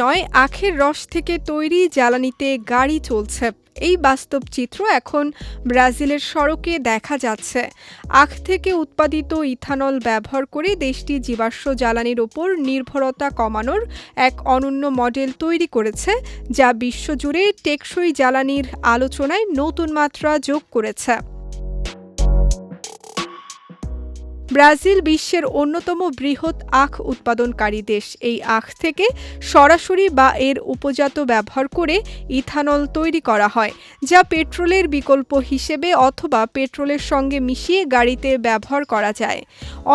নয়, আখের রস থেকে তৈরি জ্বালানিতে গাড়ি চলছে। এই বাস্তব চিত্র এখন ব্রাজিলের সড়কে দেখা যাচ্ছে। আখ থেকে উৎপাদিত ইথানল ব্যবহার করে দেশটি জীবাশ্ম জ্বালানির ওপর নির্ভরতা কমানোর এক অনন্য মডেল তৈরি করেছে, যা বিশ্বজুড়ে টেকসই জ্বালানির আলোচনায় নতুন মাত্রা যোগ করেছে। ব্রাজিল বিশ্বের অন্যতম বৃহৎ আখ উৎপাদনকারী দেশ। এই আখ থেকে সরাসরি বা এর উপজাত ব্যবহার করে ইথানল তৈরি করা হয়, যা পেট্রোলের বিকল্প হিসেবে অথবা পেট্রোলের সঙ্গে মিশিয়ে গাড়িতে ব্যবহার করা যায়।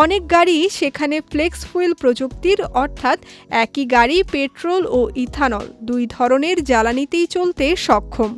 অনেক গাড়ি সেখানে ফ্লেক্স ফুয়েল প্রযুক্তির, অর্থাৎ একই গাড়ি পেট্রোল ও ইথানল দুই ধরনের জ্বালানিতেই চলতে সক্ষম।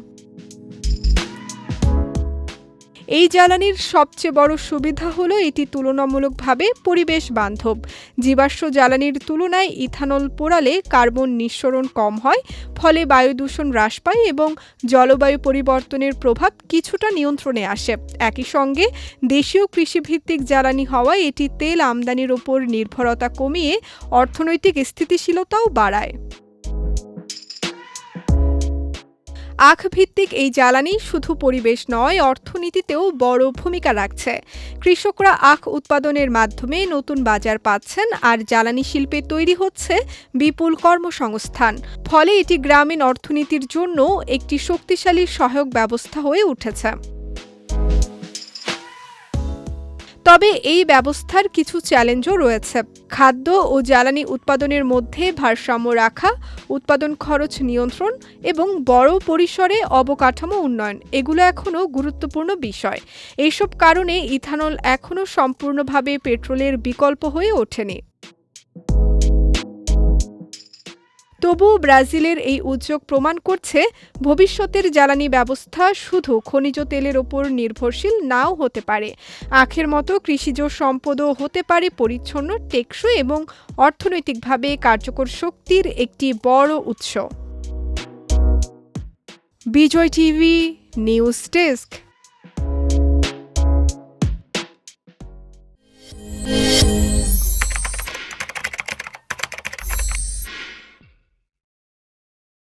এই জ্বালানির সবচেয়ে বড় সুবিধা হলো এটি তুলনামূলকভাবে পরিবেশ বান্ধব। জীবাশ্ম জ্বালানির তুলনায় ইথানল পোড়ালে কার্বন নিঃসরণ কম হয়, ফলে বায়ু দূষণ হ্রাস পায় এবং জলবায়ু পরিবর্তনের প্রভাব কিছুটা নিয়ন্ত্রণে আসে। একই সঙ্গে দেশীয় কৃষিভিত্তিক জ্বালানি হওয়ায় এটি তেল আমদানির ওপর নির্ভরতা কমিয়ে অর্থনৈতিক স্থিতিশীলতাও বাড়ায়। আখভিত্তিক এই জ্বালানি শুধু পরিবেশ নয়, অর্থনীতিতেও বড় ভূমিকা রাখছে। কৃষকরা আখ উৎপাদনের মাধ্যমে নতুন বাজার পাচ্ছেন, আর জ্বালানি শিল্পে তৈরি হচ্ছে বিপুল কর্মসংস্থান। ফলে এটি গ্রামীণ অর্থনীতির জন্য একটি শক্তিশালী সহায়ক ব্যবস্থা হয়ে উঠেছে। তবে এই ব্যবস্থার কিছু চ্যালেঞ্জও রয়েছে। খাদ্য ও জ্বালানি উৎপাদনের মধ্যে ভারসাম্য রাখা, উৎপাদন খরচ নিয়ন্ত্রণ এবং বড় পরিসরে অবকাঠামো উন্নয়ন এগুলো এখনও গুরুত্বপূর্ণ বিষয়। এইসব কারণে ইথানল এখনও সম্পূর্ণভাবে পেট্রোলের বিকল্প হয়ে ওঠেনি। তবুও ব্রাজিলের এই উদ্যোগ প্রমাণ করছে ভবিষ্যতের জ্বালানি ব্যবস্থা শুধু খনিজ তেলের ওপর নির্ভরশীল নাও হতে পারে। আখের মতো কৃষিজ সম্পদও হতে পারে পরিচ্ছন্ন, টেকসই এবং অর্থনৈতিকভাবে কার্যকর শক্তির একটি বড় উৎস। বিজয় টিভি নিউজ ডেস্ক।